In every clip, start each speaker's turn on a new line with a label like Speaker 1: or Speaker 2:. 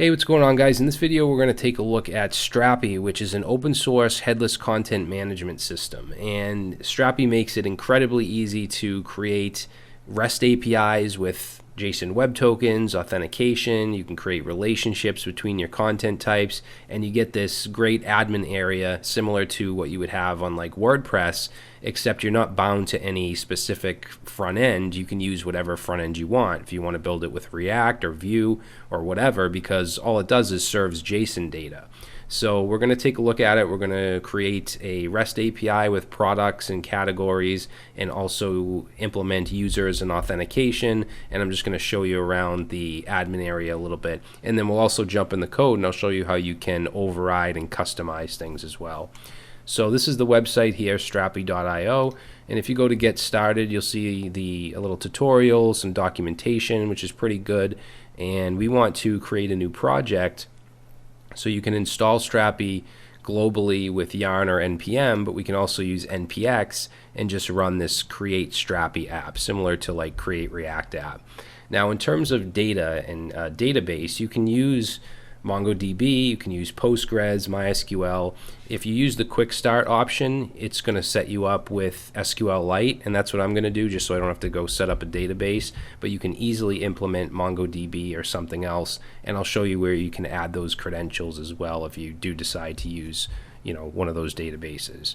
Speaker 1: Hey, what's going on, guys? In this video, we're going to take a look at Strapi, which is an open source headless content management system. And Strapi makes it incredibly easy to create REST APIs with JSON web tokens, authentication. You can create relationships between your content types, and you get this great admin area similar to what you would have on like WordPress, except you're not bound to any specific front end. You can use whatever front end you want if you want to build it with React or Vue or whatever, because all it does is serves JSON data. So we're going to take a look at it. We're going to create a REST API with products and categories, and also implement users and authentication. And I'm just going to show you around the admin area a little bit. And then we'll also jump in the code and I'll show you how you can override and customize things as well. So this is the website here, Strapi.io. And if you go to get started, you'll see a little tutorial, some documentation, which is pretty good. And we want to create a new project. So you can install Strapi globally with Yarn or NPM, but we can also use NPX and just run this create Strapi app, similar to like create React app. Now, in terms of data and database, you can use MongoDB, you can use Postgres, MySQL. If you use the quick start option, it's going to set you up with SQLite, and that's what I'm going to do, just so I don't have to go set up a database. But you can easily implement MongoDB or something else, and I'll show you where you can add those credentials as well if you do decide to use, one of those databases.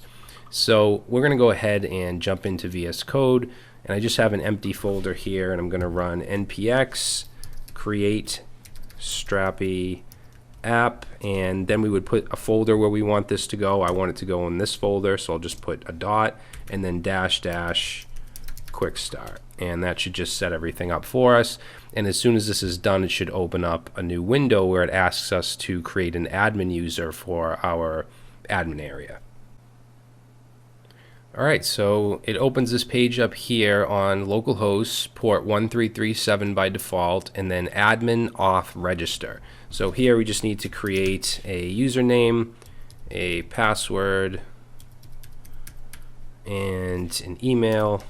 Speaker 1: So we're going to go ahead and jump into VS Code, and I just have an empty folder here, and I'm going to run npx create Strapi app, and then we would put a folder where we want this to go. I want it to go in this folder, so I'll just put a dot and then -- quick start, and that should just set everything up for us. And as soon as this is done, it should open up a new window where it asks us to create an admin user for our admin area. Alright, so it opens this page up here on localhost port 1337 by default, and then admin auth register. So here we just need to create a username, a password, and an email.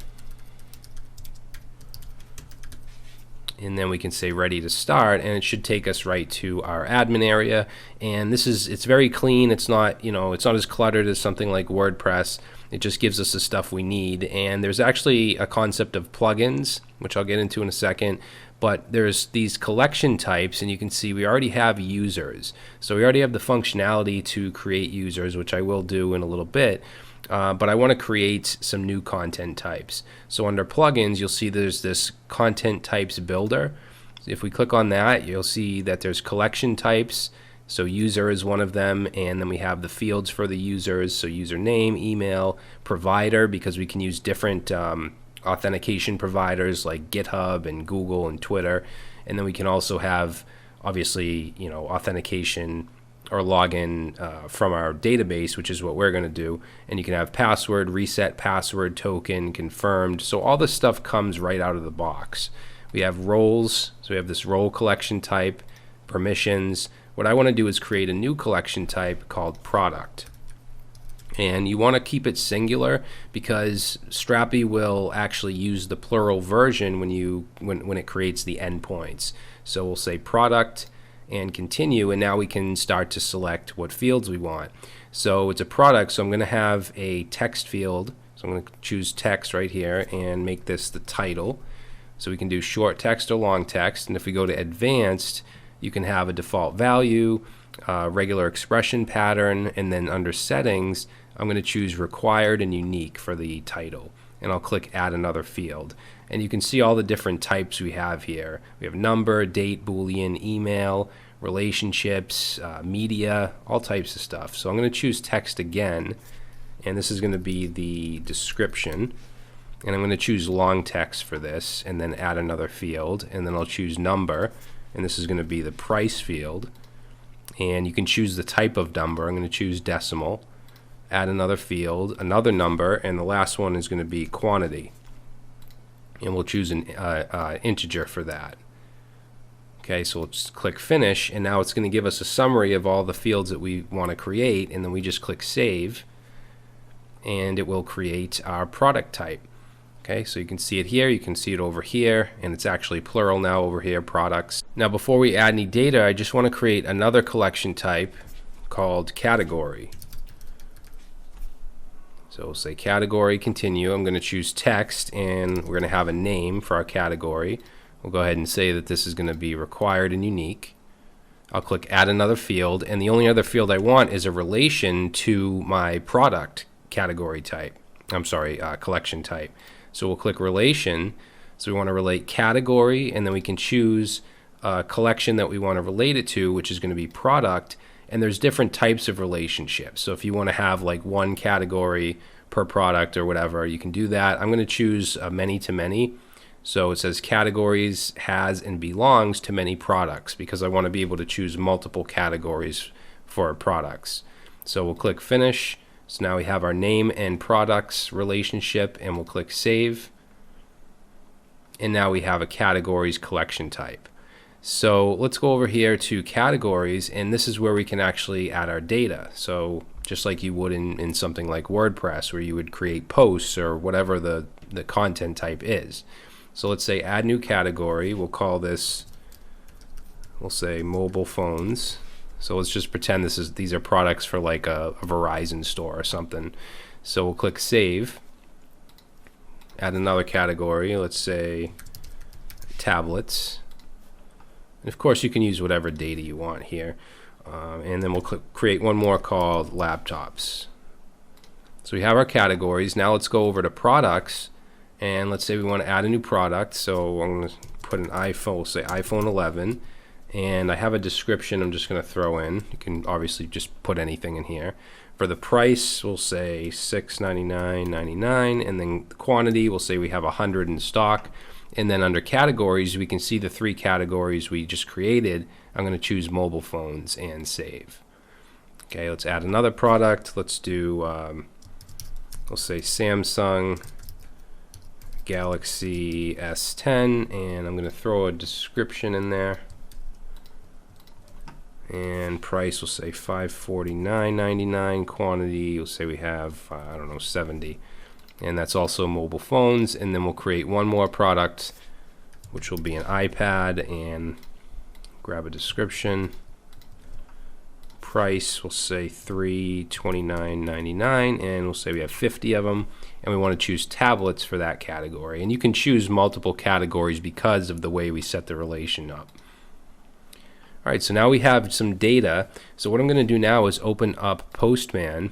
Speaker 1: And then we can say ready to start, and it should take us right to our admin area. And it's very clean. It's not, it's not as cluttered as something like WordPress. It just gives us the stuff we need. And there's actually a concept of plugins, which I'll get into in a second. But there's these collection types, and you can see we already have users. So we already have the functionality to create users, which I will do in a little bit. But I want to create some new content types. So under plugins, you'll see there's this content types builder. If we click on that, you'll see that there's collection types. So user is one of them, and then we have the fields for the users. So username, email, provider, because we can use different authentication providers like GitHub and Google and Twitter. And then we can also have, obviously, authentication or login from our database, which is what we're going to do. And you can have password, reset password, token, confirmed. So all this stuff comes right out of the box. We have roles, so we have this role collection type, permissions. What I want to do is create a new collection type called product. And you want to keep it singular, because Strapi will actually use the plural version when it creates the endpoints. So we'll say product and continue, and now we can start to select what fields we want. So it's a product, so I'm going to have a text field. So I'm going to choose text right here and make this the title. So we can do short text or long text, and if we go to advanced, you can have a default value, regular expression pattern, and then under settings, I'm going to choose required and unique for the title, and I'll click add another field. And you can see all the different types we have here. We have number, date, Boolean, email, relationships, media, all types of stuff. So I'm going to choose text again, and this is going to be the description. And I'm going to choose long text for this, and then add another field, and then I'll choose number, and this is going to be the price field. And you can choose the type of number. I'm going to choose decimal, add another field, another number, and the last one is going to be quantity. And we'll choose an integer for that. Okay, so we'll just click finish, and now it's going to give us a summary of all the fields that we want to create, and then we just click save, and it will create our product type. Okay, so you can see it here, you can see it over here, and it's actually plural now over here, products. Now before we add any data, I just want to create another collection type called category. So we'll say category, continue. I'm going to choose text, and we're going to have a name for our category. We'll go ahead and say that this is going to be required and unique. I'll click add another field, and the only other field I want is a relation to my product category type. Collection type. So we'll click relation. So we want to relate category, and then we can choose a collection that we want to relate it to, which is going to be product. And there's different types of relationships. So if you want to have like one category per product or whatever, you can do that. I'm going to choose many to many. So it says categories has and belongs to many products, because I want to be able to choose multiple categories for products. So we'll click finish. So now we have our name and products relationship, and we'll click save. And now we have a categories collection type. So let's go over here to categories, and this is where we can actually add our data. So just like you would in something like WordPress, where you would create posts or whatever the content type is. So let's say add new category. We'll call this, we'll say mobile phones. So let's just pretend these are products for like a Verizon store or something. So we'll click save. Add another category. Let's say tablets. And of course you can use whatever data you want here. And then we'll create one more called laptops. So we have our categories. Now let's go over to products. And let's say we want to add a new product. So I'm going to put an iPhone, we'll say iPhone 11. And I have a description I'm just going to throw in. You can obviously just put anything in here. For the price, we'll say $699.99, and then the quantity, we'll say we have 100 in stock. And then under categories, we can see the 3 categories we just created. I'm going to choose mobile phones and save. Okay, let's add another product. Let's do, we'll say Samsung Galaxy S10, and I'm going to throw a description in there. And price, we'll say $549.99. Quantity, we'll say we have, I don't know, 70. And that's also mobile phones. And then we'll create one more product, which will be an iPad, and grab a description. Price, we'll say $329.99, and we'll say we have 50 of them. And we want to choose tablets for that category. And you can choose multiple categories because of the way we set the relation up. All right, so now we have some data. So what I'm going to do now is open up Postman.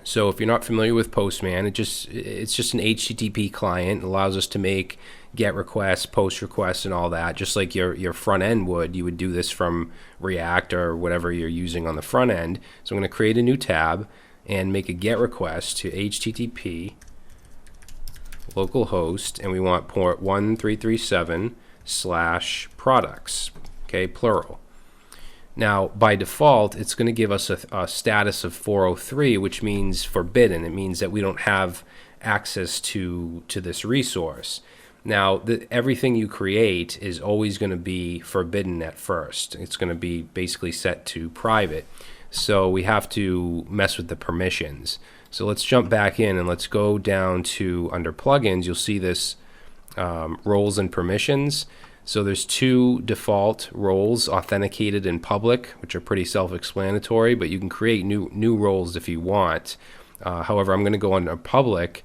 Speaker 1: So if you're not familiar with Postman, it's just an HTTP client. It allows us to make GET requests, POST requests, and all that, just like your front end would. You would do this from React or whatever you're using on the front end. So I'm going to create a new tab and make a GET request to HTTP localhost, and we want port 1337/products. Okay, plural. Now, by default, it's going to give us a status of 403, which means forbidden. It means that we don't have access to this resource. Now, everything you create is always going to be forbidden at first. It's going to be basically set to private. So we have to mess with the permissions. So let's jump back in and let's go down to under plugins. You'll see this roles and permissions. So there's 2 default roles, authenticated and public, which are pretty self-explanatory, but you can create new roles if you want. However, I'm going to go under public,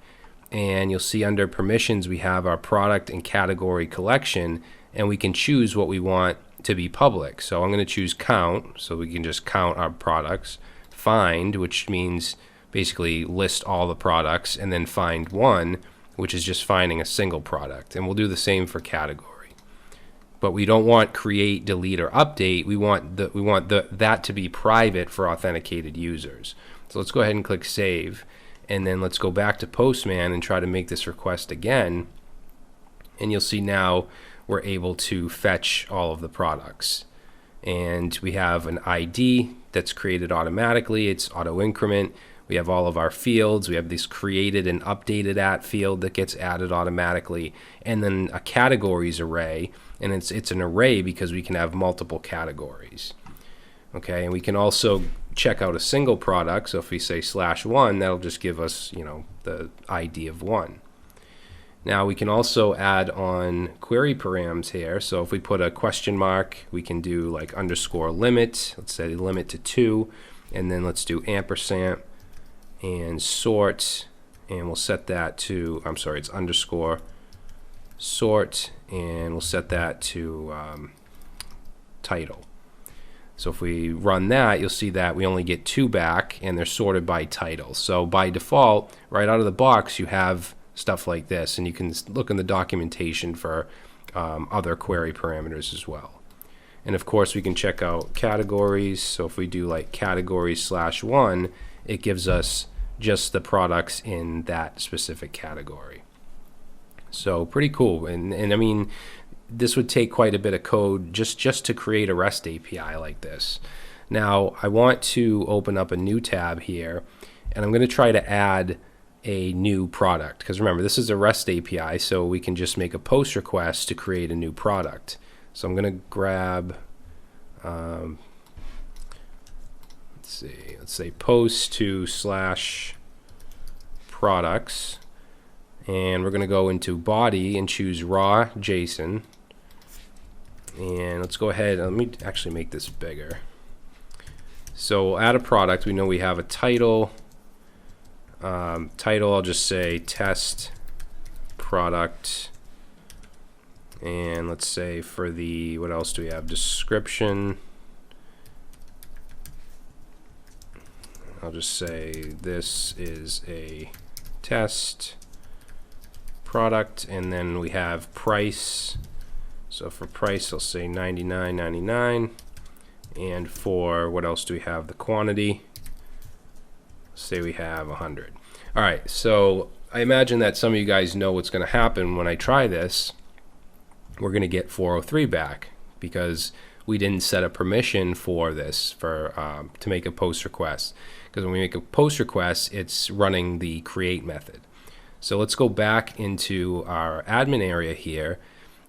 Speaker 1: and you'll see under permissions we have our product and category collection, and we can choose what we want to be public. So I'm going to choose count, so we can just count our products. Find, which means basically list all the products, and then find one, which is just finding a single product. And we'll do the same for category. But we don't want create, delete, or update. We want that to be private for authenticated users. So let's go ahead and click save, and then let's go back to Postman and try to make this request again. And you'll see now we're able to fetch all of the products. And we have an ID that's created automatically. It's auto increment. We have all of our fields. We have this created and updated at field that gets added automatically, and then a categories array, and it's an array because we can have multiple categories. Okay, and we can also check out a single product. So if we say /1, that'll just give us, the ID of 1. Now we can also add on query params here. So if we put a question mark, we can do like underscore limit. Let's say limit to 2, and then let's do ampersand and sort, and we'll set that to, I'm sorry, it's underscore sort, and we'll set that to title. So if we run that, you'll see that we only get 2 back, and they're sorted by title. So by default, right out of the box, you have stuff like this, and you can look in the documentation for other query parameters as well. And of course, we can check out categories. So if we do like categories/1, it gives us just the products in that specific category. So pretty cool. And I mean, this would take quite a bit of code just to create a REST API like this. Now, I want to open up a new tab here, and I'm going to try to add a new product, because remember, this is a REST API, so we can just make a post request to create a new product. So I'm going to grab, let's say post to /products, and we're going to go into body and choose raw JSON. And let's go ahead, let me actually make this bigger. So we'll add a product. We know we have a title. Title, I'll just say test product. And let's say for the, what else do we have? Description. I'll just say this is a test product, and then we have price. So for price, I'll say $99.99. And for what else do we have? The quantity. Say we have 100. All right, so I imagine that some of you guys know what's going to happen when I try this. We're going to get 403 back because we didn't set a permission for this to make a post request. Because when we make a post request, it's running the create method. So let's go back into our admin area here,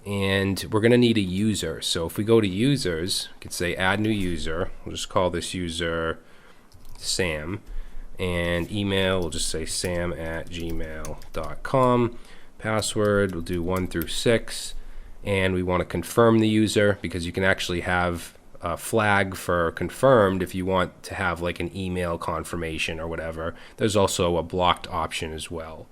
Speaker 1: and we're going to need a user. So if we go to users, we could say add new user. We'll just call this user Sam. And email, we'll just say sam@gmail.com. Password, we'll do 1 through 6. And we want to confirm the user, because you can actually have a flag for confirmed if you want to have like an email confirmation or whatever. There's also a blocked option as well.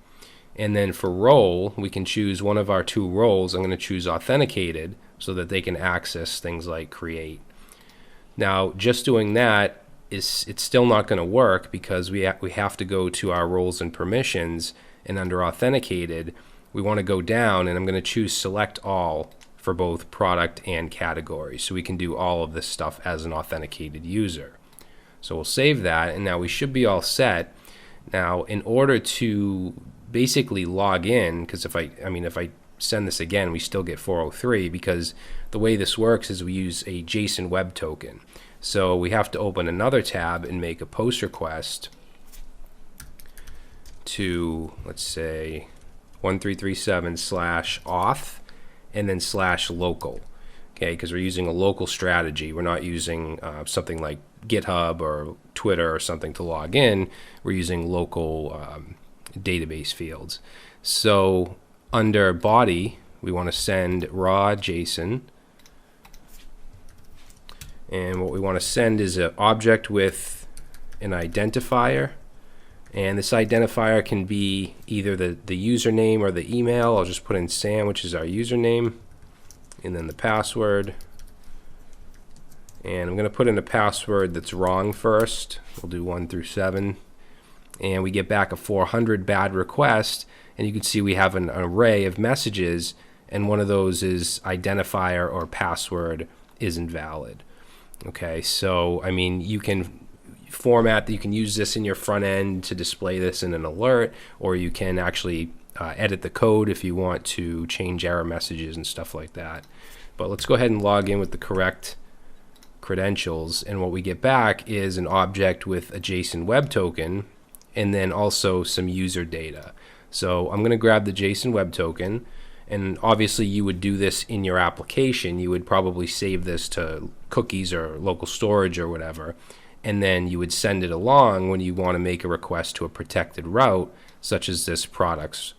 Speaker 1: And then for role, we can choose one of our 2 roles. I'm going to choose authenticated so that they can access things like create. Now, just doing that, it's still not going to work, because we have to go to our roles and permissions, and under authenticated we want to go down, and I'm going to choose select all for both product and category, so we can do all of this stuff as an authenticated user. So we'll save that, and now we should be all set. Now, in order to basically log in, because if I send this again, we still get 403, because the way this works is we use a JSON web token. So we have to open another tab and make a post request to, let's say, 1337/auth and then /local. Okay, because we're using a local strategy. We're not using something like GitHub or Twitter or something to log in. We're using local database fields. So under body, we want to send raw JSON. And what we want to send is an object with an identifier. And this identifier can be either the username or the email. I'll just put in Sam, which is our username, and then the password. And I'm going to put in a password that's wrong first. We'll do 1 through 7. And we get back a 400 bad request. And you can see we have an array of messages, and one of those is identifier or password is invalid. Okay, so I mean, you can format that, you can use this in your front end to display this in an alert, or you can actually edit the code if you want to change error messages and stuff like that. But let's go ahead and log in with the correct credentials, and what we get back is an object with a JSON web token, and then also some user data. So I'm going to grab the JSON web token, and obviously you would do this in your application. You would probably save this to cookies or local storage or whatever, and then you would send it along when you want to make a request to a protected route, such as this products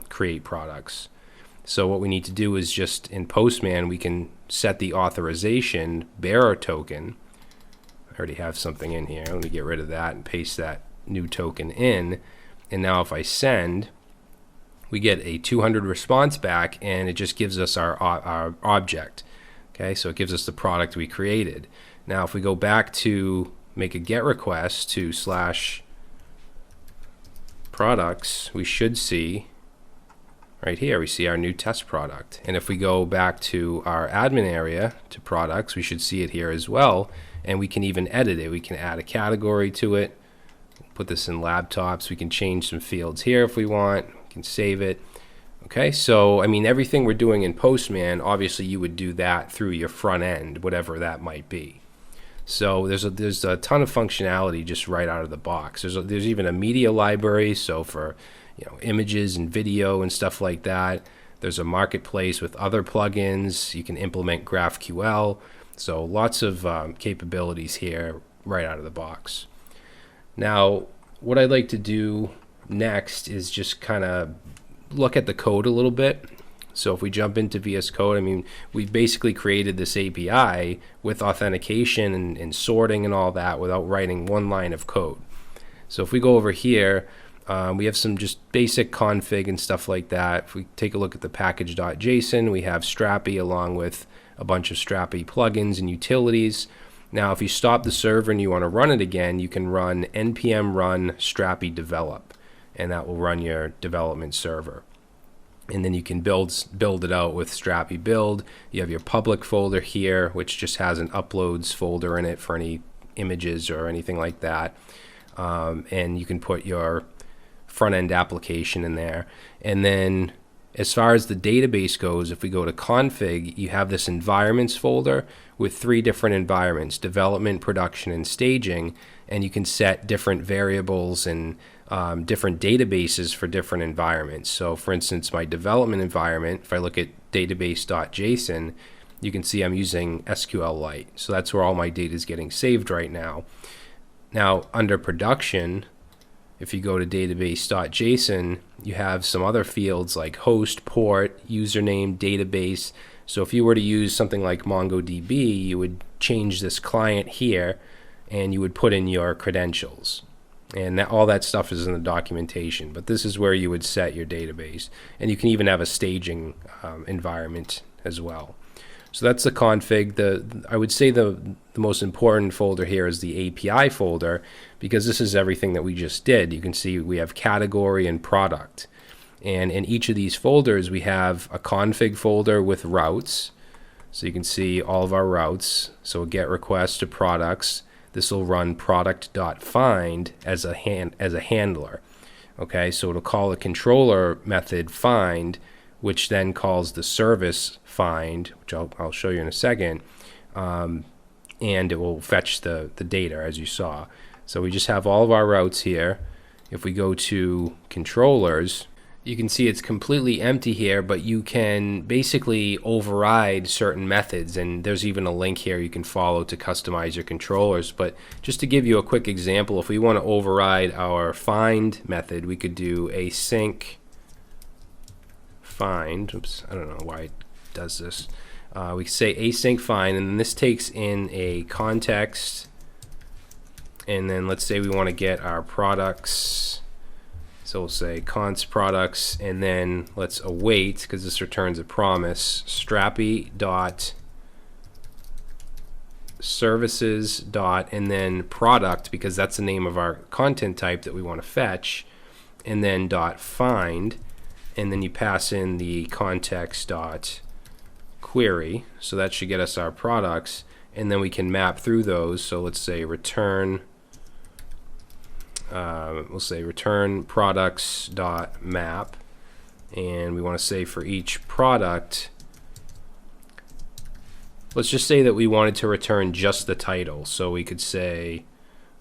Speaker 1: create products. So what we need to do is just in Postman we can set the authorization bearer token. I already have something in here. Let me get rid of that and paste that new token in. And now if I send, we get a 200 response back, and it just gives us our object. Okay, so it gives us the product we created. Now if we go back to make a GET request to /products, we should see right here, we see our new test product. And if we go back to our admin area to products, we should see it here as well. And we can even edit it. We can add a category to it. Put this in laptops. We can change some fields here if we want. We can save it. Okay, so I mean, everything we're doing in Postman, obviously you would do that through your front end, whatever that might be. So there's a ton of functionality just right out of the box. There's even a media library, so for images and video and stuff like that. There's a marketplace with other plugins. You can implement GraphQL. So lots of capabilities here right out of the box. Now, what I'd like to do next is just kind of look at the code a little bit. So if we jump into VS Code, I mean, we've basically created this API with authentication and sorting and all that without writing one line of code. So if we go over here, we have some just basic config and stuff like that. If we take a look at the package.json, we have Strapi along with a bunch of Strapi plugins and utilities. Now, if you stop the server and you want to run it again, you can run npm run Strapi develop, and that will run your development server. And then you can build it out with Strapi build. You have your public folder here, which just has an uploads folder in it for any images or anything like that. And you can put your front-end application in there. And then as far as the database goes, if we go to config, you have this environments folder with 3 different environments: development, production, and staging. And you can set different variables and different databases for different environments. So for instance, my development environment, if I look at database.json, you can see I'm using SQLite. So that's where all my data is getting saved right now. Now under production, if you go to database.json, you have some other fields like host, port, username, database. So if you were to use something like MongoDB, you would change this client here and you would put in your credentials. And all that stuff is in the documentation, but this is where you would set your database. And you can even have a staging environment as well. So that's the config. I would say the most important folder here is the API folder, because this is everything that we just did. You can see we have category and product. And in each of these folders, we have a config folder with routes. So you can see all of our routes. So a GET request to products. This will run product.find as a handler. Okay, so it'll call a controller method find, which then calls the service find, which I'll show you in a second, and it will fetch the data as you saw. So we just have all of our routes here. If we go to controllers, you can see it's completely empty here, but you can basically override certain methods, and there's even a link here you can follow to customize your controllers. But just to give you a quick example, if we want to override our find method, we could do async find. Oops, I don't know why it does this. We can say async find, and then this takes in a context, and then let's say we want to get our products. So we'll say const products, and then let's await, because this returns a promise, Strapi dot services dot, and then product, because that's the name of our content type that we want to fetch, and then dot find, and then you pass in the context dot query. So that should get us our products, and then we can map through those. So let's say return. We'll say return products dot map, and we want to say for each product, let's just say that we wanted to return just the title. So we could say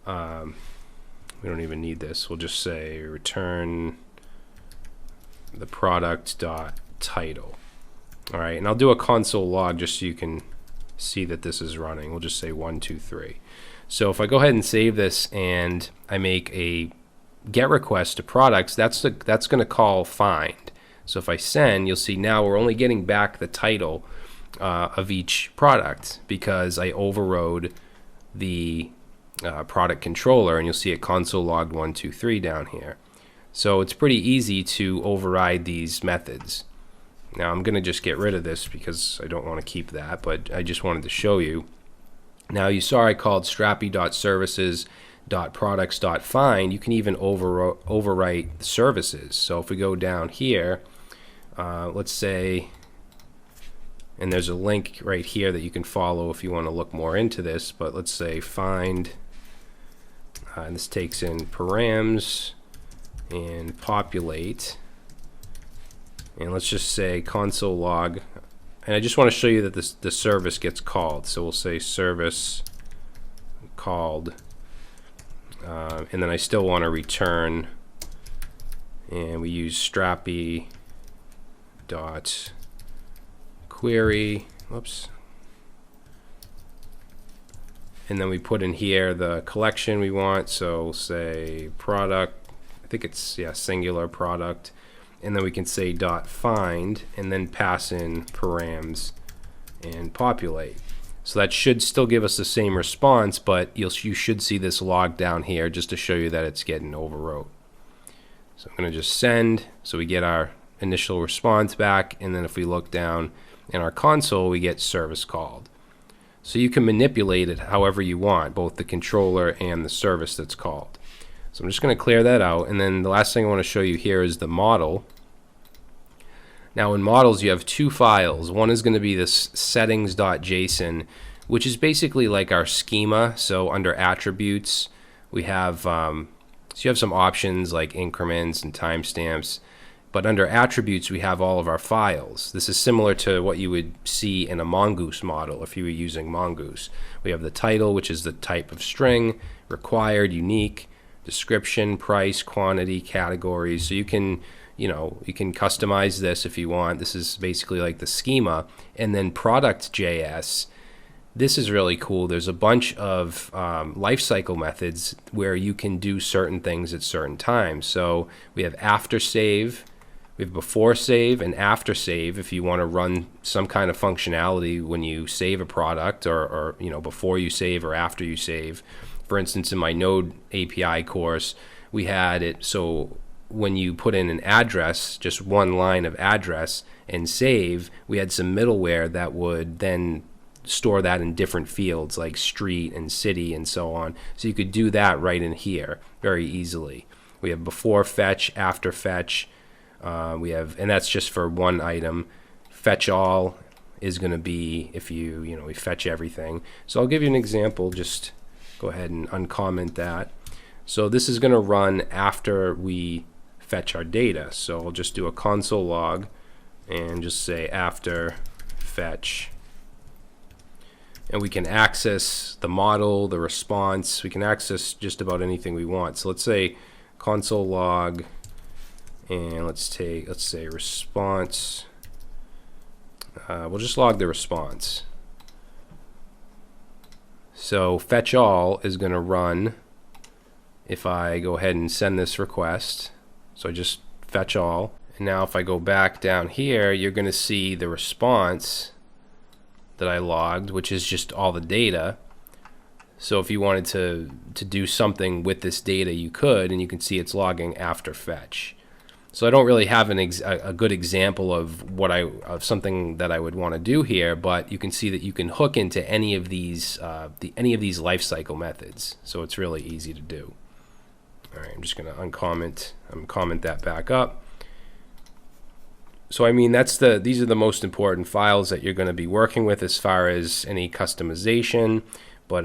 Speaker 1: we don't even need this. We'll just say return the product dot title. All right, and I'll do a console log just so you can see that this is running. We'll just say 1, 2, 3. So if I go ahead and save this and I make a GET request to products, that's going to call find. So if I send, you'll see now we're only getting back the title of each product because I overrode the product controller, and you'll see it console logged 1, 2, 3 down here. So it's pretty easy to override these methods. Now I'm going to just get rid of this because I don't want to keep that, but I just wanted to show you. Now you saw I called strapi.services.products.find. You can even overwrite services. So if we go down here, let's say, and there's a link right here that you can follow if you want to look more into this, but let's say find, and this takes in params and populate, and let's just say console log, and I just want to show you that the service gets called. So we'll say service called, and then I still want to return, and we use Strapi dot query, whoops, and then we put in here the collection we want. So we'll say product, I think it's, yeah, singular product, and then we can say dot find and then pass in params and populate. So that should still give us the same response, but you should see this log down here just to show you that it's getting overwrote. So I'm going to just send, so we get our initial response back, and then if we look down in our console, we get service called. So you can manipulate it however you want, both the controller and the service that's called. So I'm just going to clear that out, and then the last thing I want to show you here is the model. Now in models you have two files. One is going to be this settings.json, which is basically like our schema. So under attributes we have so you have some options like increments and timestamps, but under attributes we have all of our files. This is similar to what you would see in a Mongoose model if you were using Mongoose. We have the title, which is the type of string, required, unique, description, price, quantity, categories. So you can customize this if you want. This is basically like the schema. And then product.js, this is really cool. There's a bunch of lifecycle methods where you can do certain things at certain times. So we have after save, we have before save, and after save if you want to run some kind of functionality when you save a product, or before you save or after you save. For instance, in my Node API course, we had it so when you put in an address, just one line of address, and save, we had some middleware that would then store that in different fields like street and city and so on. So you could do that right in here very easily. We have before fetch, after fetch, we have, and that's just for one item. Fetch all is going to be if we fetch everything. So I'll give you an example. Just go ahead and uncomment that. So this is going to run after we fetch our data. So I'll just do a console log and just say after fetch. And we can access the model, the response. We can access just about anything we want. So let's say console log, and let's say response. We'll just log the response. So fetch all is going to run if I go ahead and send this request. So I just fetch all, and now if I go back down here, you're going to see the response that I logged, which is just all the data. So if you wanted to do something with this data, you could, and you can see it's logging after fetch. So I don't really have a good example of something that I would want to do here, but you can see that you can hook into any of these lifecycle methods. So it's really easy to do. All right, I'm just going to uncomment that back up. So I mean, these are the most important files that you're going to be working with as far as any customization. But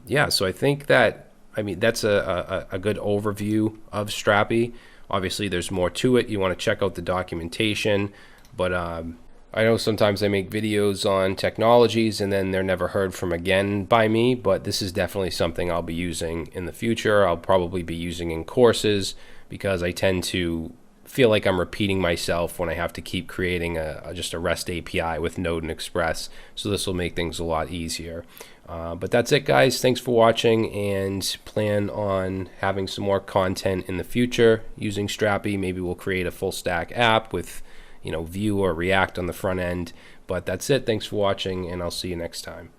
Speaker 1: yeah, so I think that's a good overview of Strapi. Obviously, there's more to it. You want to check out the documentation. But I know sometimes I make videos on technologies and then they're never heard from again by me. But this is definitely something I'll be using in the future. I'll probably be using in courses because I tend to feel like I'm repeating myself when I have to keep creating just a REST API with Node and Express. So this will make things a lot easier. But that's it, guys. Thanks for watching, and plan on having some more content in the future using Strapi. Maybe we'll create a full stack app with, Vue or React on the front end. But that's it. Thanks for watching, and I'll see you next time.